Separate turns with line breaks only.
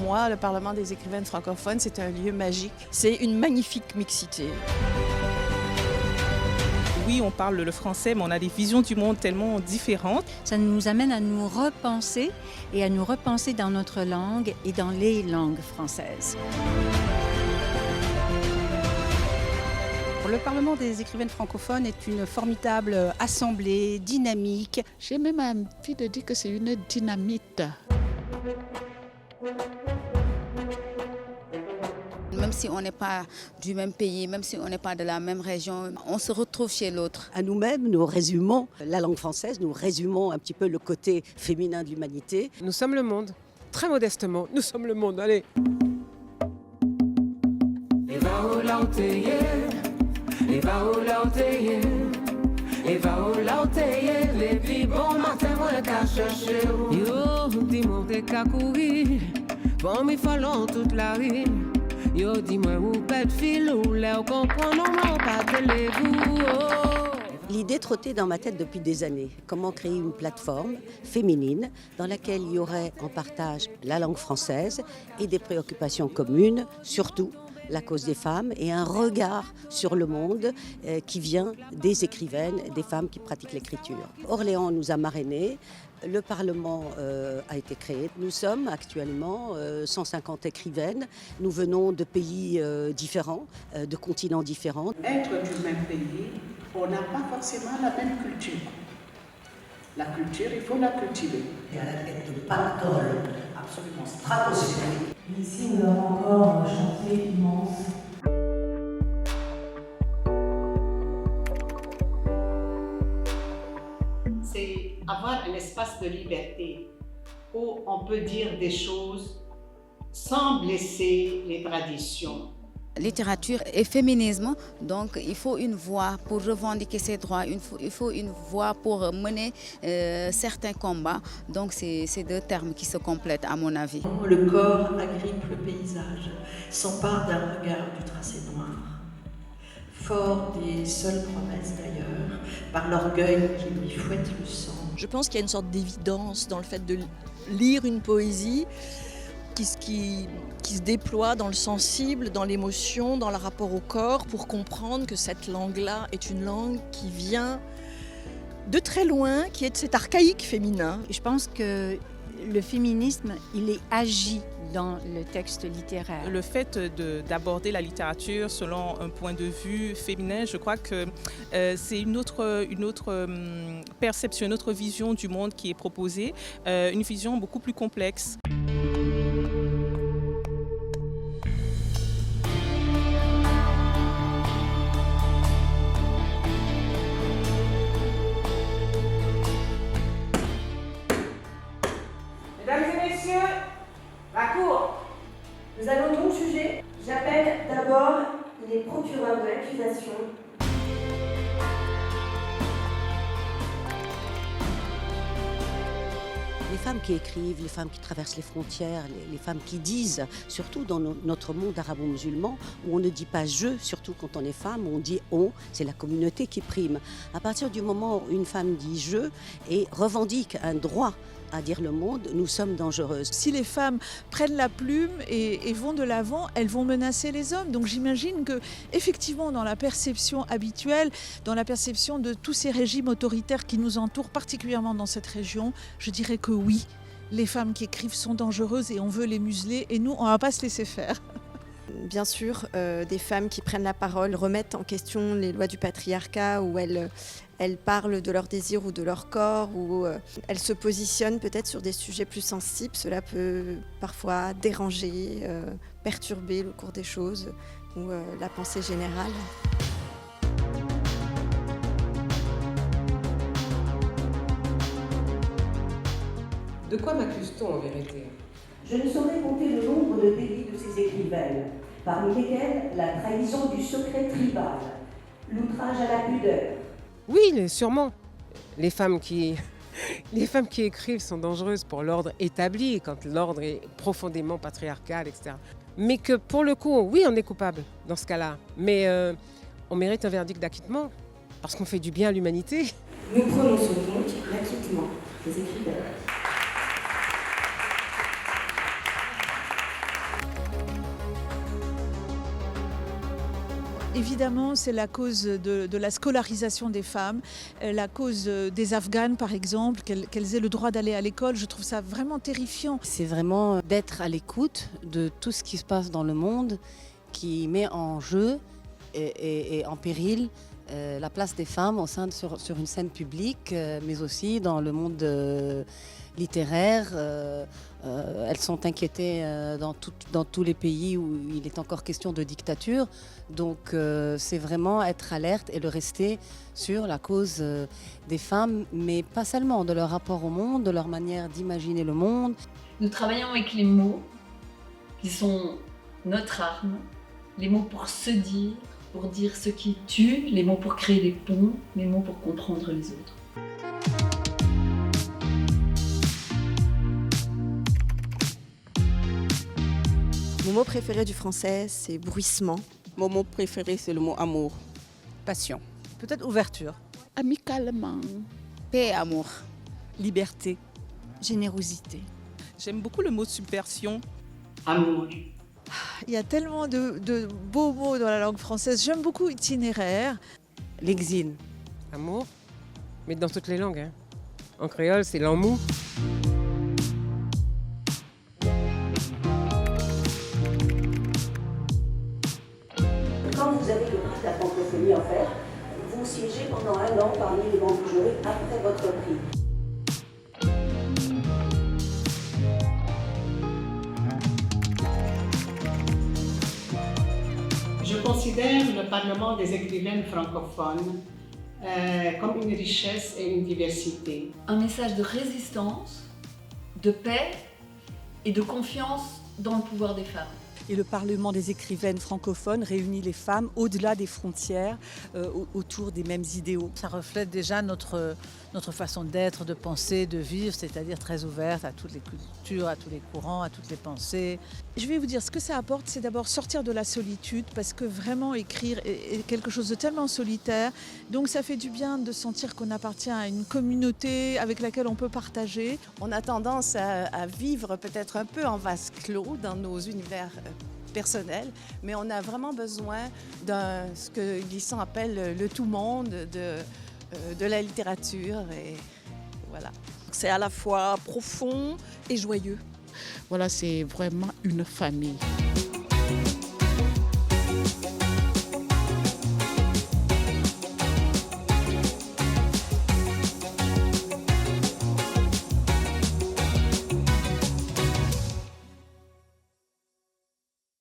moi, le Parlement des écrivaines francophones, c'est un lieu magique. C'est une magnifique mixité.
Oui, on parle le français, mais on a des visions du monde tellement différentes.
Ça nous amène à nous repenser et à nous repenser dans notre langue et dans les langues françaises.
Le Parlement des écrivaines francophones est une formidable assemblée dynamique.
J'ai même envie de dire que c'est une dynamite.
Même si on n'est pas du même pays, même si on n'est pas de la même région, on se retrouve chez l'autre.
À nous-mêmes, nous résumons la langue française, nous résumons un petit peu le côté féminin de l'humanité.
Nous sommes le monde, très modestement, nous sommes le monde, allez.
Yo, dis-moi où pas de fil, où là, on comprend, non, pas de l'égout.
L'idée trottait dans ma tête depuis des années. Comment créer une plateforme féminine dans laquelle il y aurait en partage la langue française et des préoccupations communes, surtout la cause des femmes et un regard sur le monde qui vient des écrivaines, des femmes qui pratiquent l'écriture. Orléans nous a marrainés. Le Parlement a été créé. Nous sommes actuellement 150 écrivaines. Nous venons de pays différents, de continents différents.
Être du même pays, on n'a pas forcément la même culture. La culture, il faut la cultiver.
Et à la tête de pactole absolument stratosphérique.
Ici, nous avons encore un chantier immense.
C'est avoir un espace de liberté où on peut dire des choses sans blesser les traditions.
Littérature et féminisme, donc il faut une voix pour revendiquer ses droits, il faut une voix pour mener certains combats. Donc c'est ces deux termes qui se complètent à mon avis.
Le corps agrippe le paysage, s'empare d'un regard du tracé noir. Fort des seules promesses d'ailleurs, par l'orgueil qui lui fouette le sang.
Je pense qu'il y a une sorte d'évidence dans le fait de lire une poésie qui se déploie dans le sensible, dans l'émotion, dans le rapport au corps, pour comprendre que cette langue-là est une langue qui vient de très loin, qui est de cet archaïque féminin.
Et je pense que le féminisme, il est agi dans le texte littéraire.
Le fait d'aborder la littérature selon un point de vue féminin, je crois que c'est une autre perception, une autre vision du monde qui est proposée, une vision beaucoup plus complexe.
Mesdames et messieurs, la Cour. Nous allons donc juger. J'appelle d'abord les procureurs de l'accusation.
Les femmes qui écrivent, les femmes qui traversent les frontières, les femmes qui disent, surtout dans notre monde arabo-musulman, où on ne dit pas « je », surtout quand on est femme, où on dit « on », c'est la communauté qui prime. À partir du moment où une femme dit « je » et revendique un droit à dire le monde, nous sommes dangereuses.
Si les femmes prennent la plume et vont de l'avant, elles vont menacer les hommes. Donc j'imagine que, effectivement, dans la perception habituelle, dans la perception de tous ces régimes autoritaires qui nous entourent, particulièrement dans cette région, je dirais que oui, les femmes qui écrivent sont dangereuses et on veut les museler et nous, on ne va pas se laisser faire.
Bien sûr, des femmes qui prennent la parole remettent en question les lois du patriarcat, où elles parlent de leurs désirs ou de leur corps, ou elles se positionnent peut-être sur des sujets plus sensibles. Cela peut parfois déranger, perturber le cours des choses ou la pensée générale.
De quoi m'accuse-t-on en vérité ?
Je ne saurais compter le nombre de délits de ces écrivaines, parmi lesquels la trahison du secret tribal, l'outrage à la pudeur.
Oui, sûrement. Les femmes qui écrivent sont dangereuses pour l'ordre établi, quand l'ordre est profondément patriarcal, etc. Mais que pour le coup, oui, on est coupable dans ce cas-là. Mais on mérite un verdict d'acquittement, parce qu'on fait du bien à l'humanité.
Nous prononçons donc l'acquittement des écrivaines.
Évidemment, c'est la cause de la scolarisation des femmes, la cause des Afghanes par exemple, qu'elles aient le droit d'aller à l'école. Je trouve ça vraiment terrifiant.
C'est vraiment d'être à l'écoute de tout ce qui se passe dans le monde qui met en jeu et en péril la place des femmes sur une scène publique, mais aussi dans le monde littéraire. Elles sont inquiétées dans tous les pays où il est encore question de dictature. Donc c'est vraiment être alerte et le rester sur la cause des femmes, mais pas seulement, de leur rapport au monde, de leur manière d'imaginer le monde.
Nous travaillons avec les mots qui sont notre arme, les mots pour se dire, pour dire ce qui tue, les mots pour créer des ponts, les mots pour comprendre les autres.
Mon mot préféré du français, c'est bruissement.
Mon mot préféré, c'est le mot amour.
Passion. Peut-être ouverture.
Amicalement.
Paix et amour.
Liberté.
Générosité.
J'aime beaucoup le mot subversion.
Amour.
Il y a tellement de beaux mots dans la langue française. J'aime beaucoup itinéraire.
L'exil. Amour. Mais dans toutes les langues. Hein. En créole, c'est l'amour.
Quand vous avez le prix de la francophonie offert, vous siégez pendant 1 an parmi les membres jurés après votre prix.
Je considère le Parlement des écrivaines francophones comme une richesse et une diversité.
Un message de résistance, de paix et de confiance dans le pouvoir des femmes.
Et le Parlement des écrivaines francophones réunit les femmes au-delà des frontières, autour des mêmes idéaux.
Ça reflète déjà notre façon d'être, de penser, de vivre, c'est-à-dire très ouverte à toutes les cultures, à tous les courants, à toutes les pensées.
Je vais vous dire, ce que ça apporte, c'est d'abord sortir de la solitude, parce que vraiment écrire est quelque chose de tellement solitaire. Donc ça fait du bien de sentir qu'on appartient à une communauté avec laquelle on peut partager.
On a tendance à vivre peut-être un peu en vase clos dans nos univers personnels, mais on a vraiment besoin ce que Glissant appelle le tout-monde, de la littérature. Et voilà.
C'est à la fois profond et joyeux.
Voilà, c'est vraiment une famille.